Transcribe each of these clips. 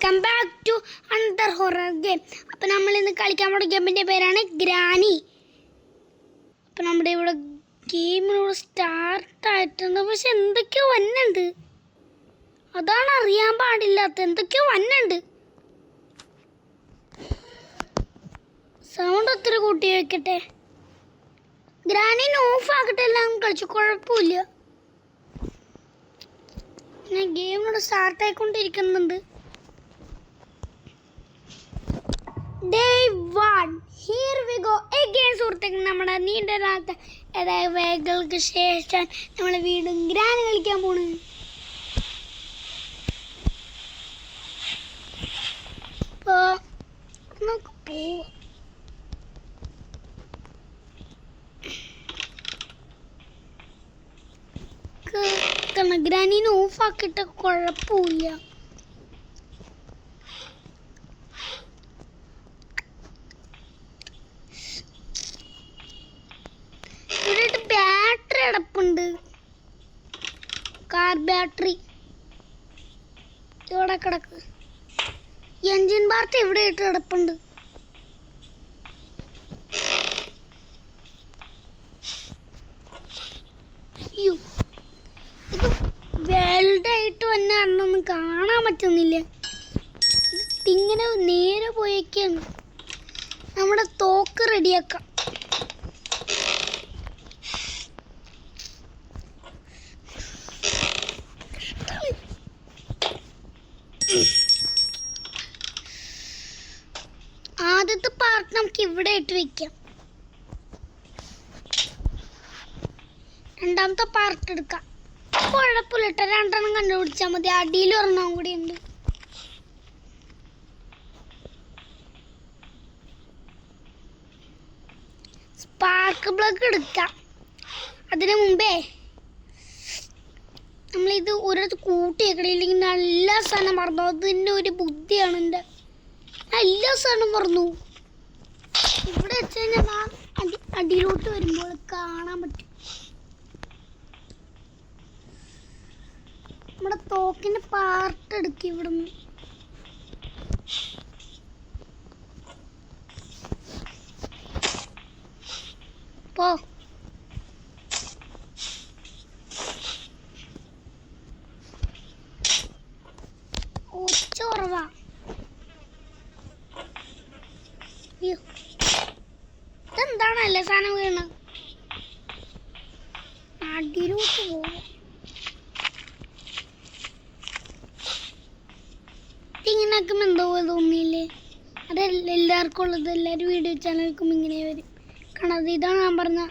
Welcome back to under horror game. അപ്പോൾ നമ്മൾ ഇന്ന് കളിക്കാൻ പോകുന്ന ഗെയിമിൻ്റെ പേരാണ് ഗ്രാനി. അപ്പോൾ നമ്മുടെ ഇവിടെ ഗെയിമിനോട് സ്റ്റാർട്ടായിട്ടുണ്ട്. പക്ഷെ എന്തൊക്കെയോ വന്നുണ്ട്, അതാണ് അറിയാൻ പാടില്ലാത്ത. എന്തൊക്കെയോ വന്നുണ്ട്. സൗണ്ട് ഒത്തിരി കൂട്ടി വയ്ക്കട്ടെ. ഗ്രാനിനെ ഓഫ് ആക്കട്ടെ, എല്ലാം കളിച്ചു, കുഴപ്പമില്ല. ഞാൻ ഗെയിമിനോട് സ്റ്റാർട്ടായിക്കൊണ്ടിരിക്കുന്നുണ്ട്. Day 1 here we go again. സുഹൃത്തുക്കൾ, നമ്മുടെ നീണ്ട നാളത്തെ വേഗങ്ങൾക്ക് ശേഷം നമ്മൾ വീണ്ടും ഗ്രാനി കളിക്കാൻ പോണ്. അപ്പോൾ നമുക്ക് പോവാം. ഗ്രാനിനെ ഓഫാക്കിയിട്ട് കുഴപ്പമില്ല. ഇവിടെ ബാറ്ററി അടപ്പുണ്ട്, കാർ ബാറ്ററി ഇവിടെ കിടക്ക്. എൻജിൻ പാർട്ട് ഇവിടെ ഇട്ട് കിടപ്പുണ്ട്. അയ്യോ, ഇത് വെൽഡായിട്ട് തന്നെ അന്നൊന്നും കാണാൻ പറ്റുന്നില്ല. ഇങ്ങനെ നേരെ പോയേക്കാണ്. നമ്മുടെ തോക്ക് റെഡിയാക്കാം. ആദ്യത്തെ പാർട്ട് നമുക്ക് ഇവിടെ ഇട്ട് വെക്കാം. രണ്ടാമത്തെ പാർട്ട് എടുക്കാം. കുഴപ്പമില്ല, രണ്ടെണ്ണം കണ്ടുപിടിച്ചാൽ മതി. അടിയിൽ ഒരെണ്ണം കൂടി ഉണ്ട്. സ്പാർക്ക് പ്ലഗ് എടുക്കാം. അതിനു മുമ്പേ നമ്മളിത് ഒരിടത്ത് കൂട്ടിയേക്കണില്ലെങ്കിൽ നല്ല സാധനം മറന്നു. അതിൻ്റെ ഒരു ബുദ്ധിയാണ് എൻ്റെ. എല്ലാ സാധനം മറന്നു. ഇവിടെ വെച്ച് കഴിഞ്ഞാൽ അടിയിലോട്ട് വരുമ്പോൾ കാണാൻ പറ്റും. നമ്മുടെ തോക്കിൻ്റെ പാർട്ട് എടുക്കും ഇവിടുന്ന്. പോ. ഒച്ച കുറവാ. ഇതെന്താണല്ലേ സാധനം വീണ്? അടിയിലോട്ട് പോകും. ഇങ്ങനെ ആക്കുമ്പോൾ എന്തോ തോന്നിയില്ലേ? അതെല്ലാവർക്കും ഉള്ളത്. എല്ലാവരും വീഡിയോ ചാനൽക്കും ഇങ്ങനെ വരും. കാണാതെ ഇതാണ് ഞാൻ പറഞ്ഞ.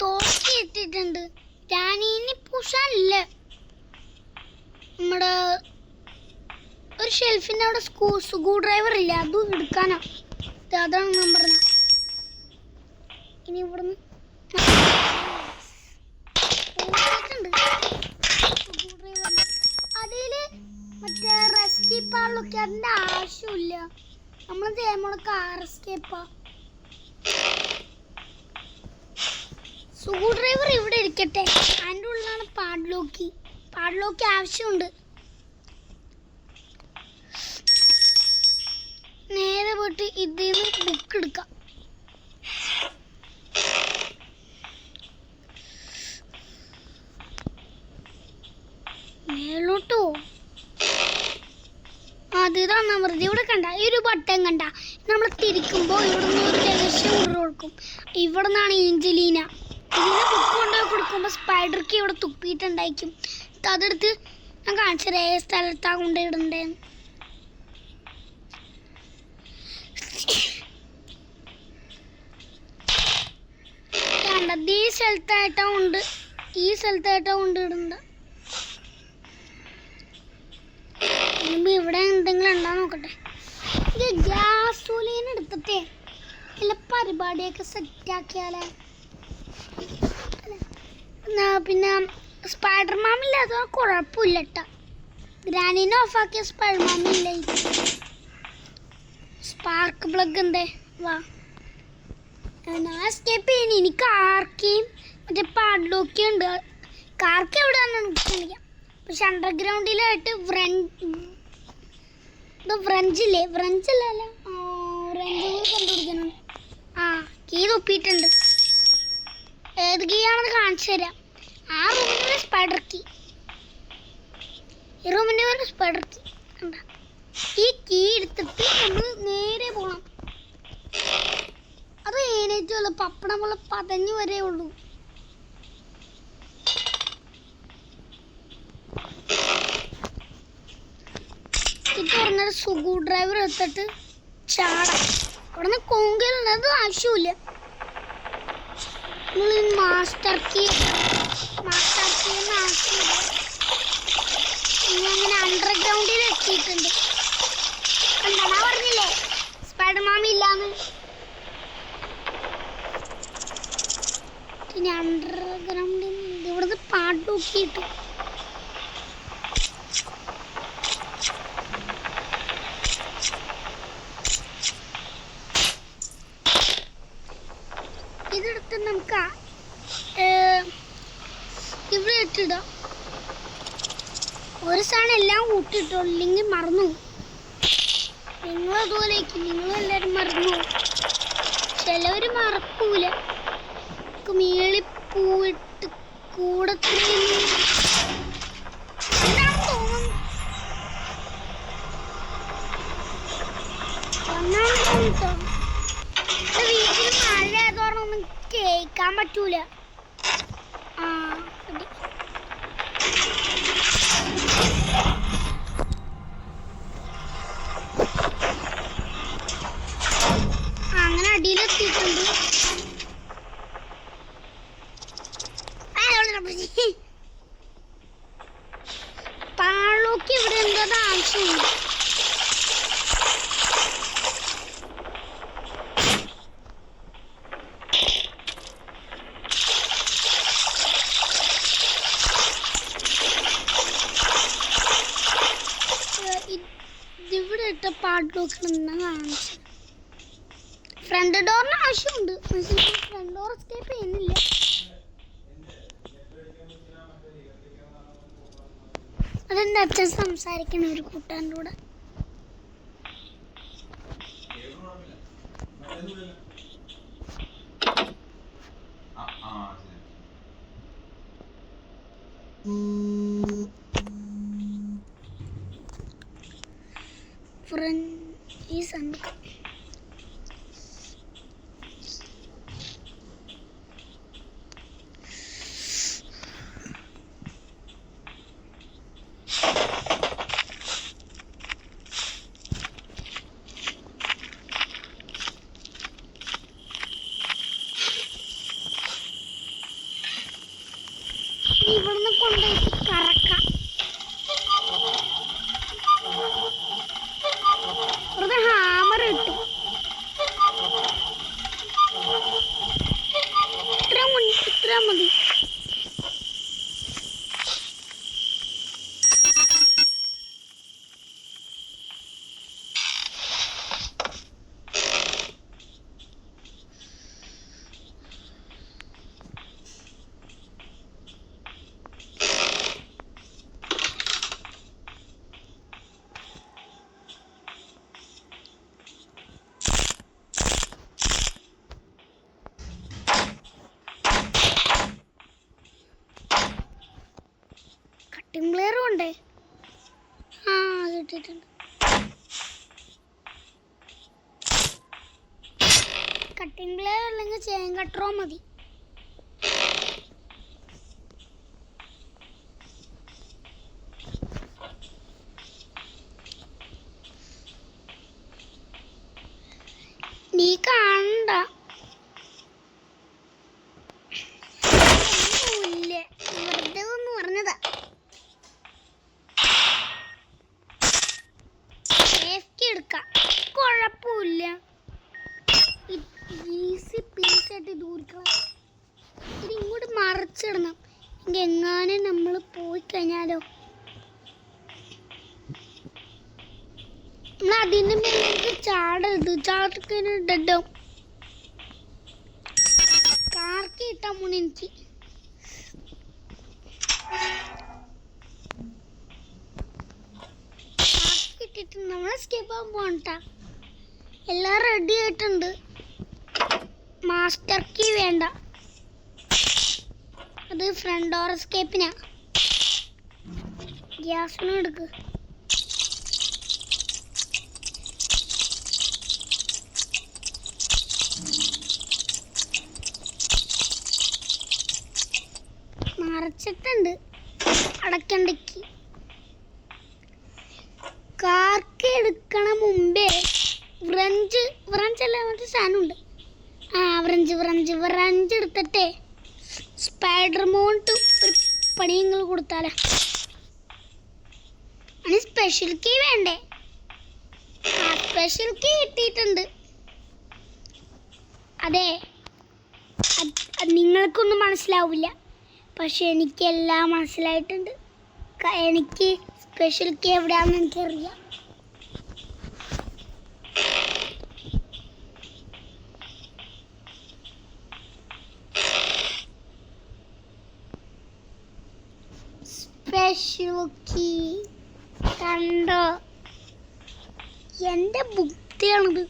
തോക്കി ഇട്ടിട്ടുണ്ട്. ഗ്രാനിനെ പൂശാനില്ല. നമ്മുടെ ഒരു ഷെൽഫിൻ്റെ അവിടെ സ്ക്രൂ ഡ്രൈവർ ഇല്ല, അതും എടുക്കാനാ. അതാണ് ഞാൻ പറഞ്ഞ. ഇനി ഇവിടുന്ന് അതില് മറ്റേ റെസ്കേപ്പാളിലൊക്കെ അതിൻ്റെ ആവശ്യമില്ല. നമ്മൾ ചെയ്യുമ്പോൾ കാർ എസ്കേപ്പാ. സ്ക്രൂ ഡ്രൈവർ ഇവിടെ ഇരിക്കട്ടെ. അതിൻ്റെ ഉള്ളിലാണ് പാഡ്ലോക്ക്. പാഡ്ലോക്ക് ആവശ്യമുണ്ട്. നേരെ പോയിട്ട് ഇതിൽ നിന്ന് ബുക്ക് എടുക്കാം. മേലോട്ട് പോവും. അതിതാണ് വെറുതെ. ഇവിടെ കണ്ട ഈ ഒരു ബട്ടൺ കണ്ട, നമ്മൾ തിരിക്കുമ്പോൾ ഇവിടുന്ന് ഒരു രഹസ്യം കൊണ്ട് കൊടുക്കും. ഇവിടെ നിന്നാണ് ഏഞ്ചലീന. ഇതിന് ബുക്ക് കൊണ്ടുപോയി കൊടുക്കുമ്പോൾ സ്പൈഡർക്ക് ഇവിടെ തുപ്പിയിട്ടുണ്ടായിരിക്കും. അതെടുത്ത് ഞാൻ കാണിച്ചത് ഏത് സ്ഥലത്താണ് കൊണ്ടുപോയിടണ്ടേന്ന്. ഈ സ്ഥലത്തായിട്ടാ ഉണ്ട്, ഈ സ്ഥലത്തായിട്ടാ കൊണ്ടിടണ്ട. ഇവിടെ എന്തെങ്കിലും ഉണ്ടോ നോക്കട്ടെ. ഇത് ഗ്യാസോലീൻ എടുത്തിട്ടേ എല്ലാ പരിപാടിയൊക്കെ സെറ്റാക്കിയാലേ. പിന്നെ സ്പൈഡർമാമില്ലാതെ കുഴപ്പമില്ല കേട്ടോ. ഗ്രാനീനെ ഓഫാക്കിയ സ്പൈഡർമാമില്ല. സ്പാർക്ക് പ്ലഗ് എന്തേ വാ ഞാൻ എസ്കേപ്പ് ചെയ്യുന്നു. എനിക്ക് ആർക്കെയും മറ്റേ പാഡ്ലോക്കി ഉണ്ട്. കാർക്ക് എവിടെയാണെന്ന് കളിക്കാം. പക്ഷെ അണ്ടർഗ്രൗണ്ടിലായിട്ട് ഫ്രഞ്ചില്ലേ ഫ്രഞ്ചല്ലല്ലോ ഫ്രഞ്ച് കണ്ടുപിടിക്കണം. ആ കീ തൊപ്പിയിട്ടുണ്ട്. ഏത് കീ ആണെന്ന് കാണിച്ചു തരാം. ആ റൂമിൻ്റെ സ്പൈഡർ കീ. ഈ റൂമിൻ്റെ പേര് സ്പൈഡർ കീ. കണ്ടാ ഈ കീ എടുത്തിട്ട് നമ്മൾ നേരെ പോകണം. അത് ഏനേറ്റുമല്ല പപ്പടം പോലെ പതഞ്ഞു വരേ ഉള്ളൂ. ഇത് പറഞ്ഞൊരു സുഗു ഡ്രൈവർ എടുത്തിട്ട് ചാടാം. അവിടെ നിന്ന് കൊങ്കലുള്ളത് ആവശ്യമില്ല. നമ്മൾ മാസ്റ്റർ കീ ആവശ്യമില്ല. ഇനി അങ്ങനെ അണ്ടർഗ്രൗണ്ടിൽ എത്തിയിട്ടുണ്ട്. കണ്ടാ ഞാൻ പറഞ്ഞില്ലേ സ്പൈഡർമാമി ഇല്ലാന്ന്. പിന്നെ അണ്ടർഗ്രൗണ്ടിൽ ഇവിടുന്ന് പാട്ട് നോക്കിയിട്ട് ഇതെടുത്ത് നമുക്ക് ഇവിടെ ഇട്ടിടാം. ഒരു സാധനം എല്ലാം കൂട്ടിട്ടോ, ഇല്ലെങ്കിൽ മറന്നു. നിങ്ങളതുപോലേക്ക് നിങ്ങളെല്ലാവരും മറന്നു. ചിലവർ മറക്കൂല. മേളിൽ പോയിട്ട് കൂടത്തിൽ തോന്നുന്നു. വീട്ടിൽ മഴ ആയതോടൊന്നും കേൾക്കാൻ പറ്റൂല. അങ്ങനെ അടിയിലെത്തിയിട്ടുണ്ട്. പാളോക്ക് ഇവിടെ എന്തോ ആവശ്യമുണ്ട്. ഇതിവിടെ ഇട്ട പാഡ്ലോക്കിലെന്നാ കാണിച്ചു. ഫ്രണ്ട് ഡോറിന് ആവശ്യമുണ്ട്. പക്ഷേ ഫ്രണ്ട് ഡോർ എസ്കേപ്പ് ചെയ്യുന്നില്ല. അതെൻ്റെ അച്ഛൻ സംസാരിക്കണ ഒരു കൂട്ടാൻ്റെ കൂടെ. ഈ സംഭവം ഇവിടുന്ന് കൊണ്ടുപോയിട്ട് കറക്കാം. വെറുതെ ഹാമർ കിട്ടും. ഇത്ര മതി. കട്ടിംഗ് പ്ലെയറും ഉണ്ടേ. അത് ഇട്ടിട്ടുണ്ട്. കട്ടിംഗ് പ്ലെയർ അല്ലെങ്കിൽ ചെയിൻ കട്ടറോ മതി. നീ കാണണ്ട. വെറുതെ ഒന്ന് പറഞ്ഞതാ. സേഫ്റ്റി എടുക്കാം, കുഴപ്പമില്ല. ഈസി പീസായിട്ട് ദൂരിക്കണം. എങ്ങാനും നമ്മൾ പോയി കഴിഞ്ഞാലോ, നമ്മൾ അതിൻ്റെ മേലേക്ക് ചാടരുത്. ചാടത്തിന് ഡെഡാവും. കാർക്ക് കിട്ടാൻ പോണ എനിക്ക്. കാർക്ക് കിട്ടിയിട്ട് നമ്മൾ എസ്കേപ്പ് ആകാൻ പോകണ്ട. എല്ലാം റെഡി ആയിട്ടുണ്ട്. മാസ്റ്റർ കീ വേണ്ട, അത് ഫ്രണ്ട് ഡോർ എസ്കേപ്പിനാ. ഗ്യാസിനും എടുക്ക്. മറച്ചിട്ടുണ്ട് അടക്കണ്ടക്ക്. കാർക്ക് എടുക്കണ മുമ്പേ വ്രഞ്ചല്ല മറ്റേ സാധനമുണ്ട്. വ്രഞ്ച് എടുത്തിട്ടേ സ്പൈഡർ മോണ്ട് ഒരു പണിയങ്ങൾ കൊടുത്താലേ. അതിന് സ്പെഷ്യൽ കീ വേണ്ടേ? സ്പെഷ്യൽ കീ കിട്ടിയിട്ടുണ്ട്. അതെ, നിങ്ങൾക്കൊന്നും മനസ്സിലാവില്ല, പക്ഷെ എനിക്കെല്ലാം മനസ്സിലായിട്ടുണ്ട്. എനിക്ക് സ്പെഷ്യൽ കീ എവിടെയാണെന്ന് എനിക്കറിയാം. സ്പെഷ്യൽ കീ കണ്ടോ? എൻ്റെ ബുദ്ധിയാണിത്.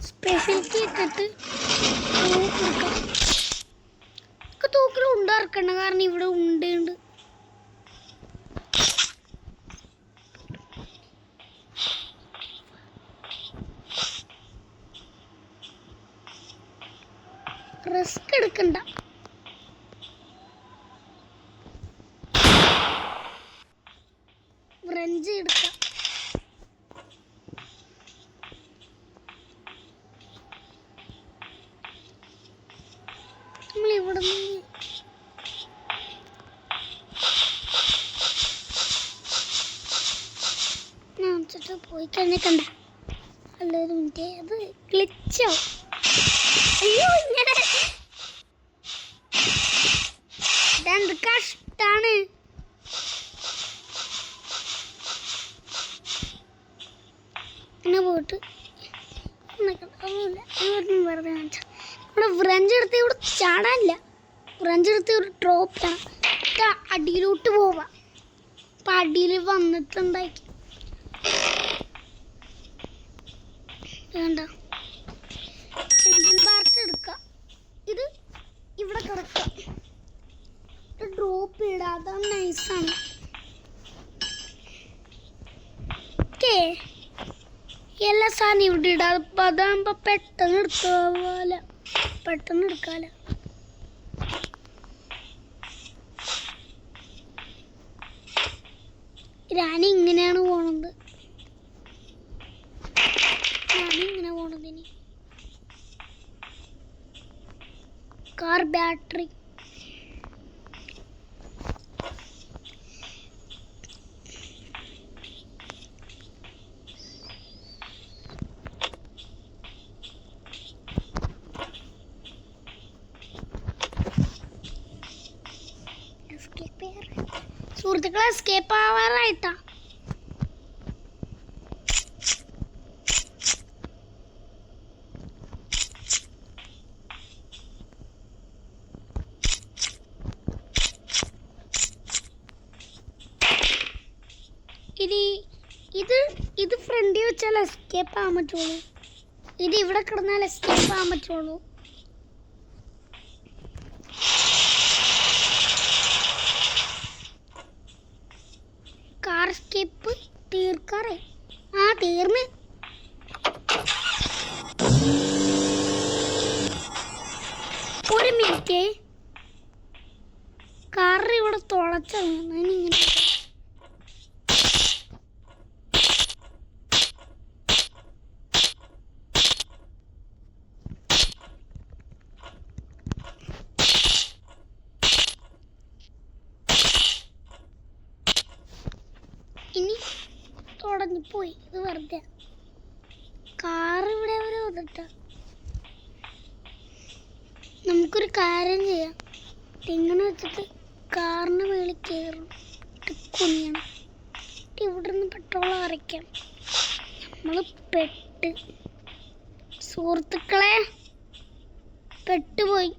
സ്പെഷ്യൽ കീ ഇട്ടിട്ട് തൂക്കിൽ ഉണ്ടാക്കണ്ട, കാരണം ഇവിടെ ഉണ്ട്. റിസ്ക് എടുക്കണ്ട. വ്രഞ്ച് എടുക്കാം. നമ്മളിവിടെ നിന്ന് പോയി കഴിഞ്ഞാൽ കണ്ട അല്ലൊരു മിനിറ്റ്, അത് ഗ്ലിച്ചോ? അയ്യോ, ഇങ്ങനെ ഇതെന്ത് കഷ്ടാണ്. പിന്നെ പോയിട്ട് വെറുതെ കാണിച്ച ഇവിടെ വ്രഞ്ച് എടുത്ത് ഇവിടെ ചാടാനില്ല. വ്രഞ്ച് എടുത്ത് ഒരു ഡ്രോപ്പാണ്. അടിയിലോട്ട് പോവാം. അപ്പം അടിയിൽ വന്നിട്ടുണ്ടാക്കി വേണ്ട. എൻജിൻ പാർട്ട് എടുക്കാം. ഇത് ഇവിടെ കിടക്കാം. ഡ്രോപ്പ് ഇടാം, അതാണ് നൈസാണ്. ഓക്കേ, എല്ലാ സാധനം ഇവിടെ ഇടാം. അപ്പം അതാകുമ്പോൾ പെട്ടെന്ന് എടുക്കാല. റാണി ഇങ്ങനെയാണ് പോണത്. ഇനി കാർ ബാറ്ററി സുഹൃത്തുക്കളെ, എസ്കേപ്പ് ആവാറായിട്ടാ. ഇനി ഇത് ഫ്രണ്ടിൽ വെച്ചാൽ എസ്കേപ്പ് ആകാൻ പറ്റുള്ളൂ. ഇത് ഇവിടെ കിടന്നാൽ എസ്കേപ്പ് ആകാൻ പറ്റുള്ളൂ. കാർ എസ്കേപ്പ് തീർക്കാറേ. തീർന്ന്. ഒരു മിനിറ്റ്, കാർ ഇവിടെ തുളച്ചിങ്ങനെ. ഇനി തുടങ്ങ ഇറങ്ങിപ്പോയി. ഇത് വെറുതെ കാർ ഇവിടെ വരെ വന്നിട്ട. നമുക്കൊരു കാര്യം ചെയ്യാം. ഇങ്ങനെ വെച്ചിട്ട് കാറിന് മേളിൽ കയറും, കുനിയണം, ഇവിടെ നിന്ന് പെട്രോൾ അരയ്ക്കാം. നമ്മൾ പെട്ട് സുഹൃത്തുക്കളെ, പെട്ടുപോയി.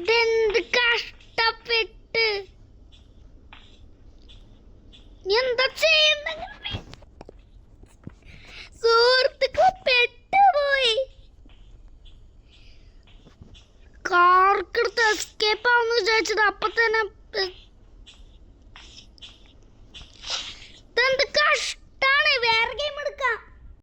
ഇതെന്ത് കഷ്ടപ്പെട്ട് എന്താ ചെയ്യുന്ന സുഹൃത്തുക്കൾ, പെട്ടുപോയി. കാർക്കെടുത്ത് എസ്കേപ്പ് ആവുന്ന വിചാരിച്ചത്, അപ്പൊ തന്നെ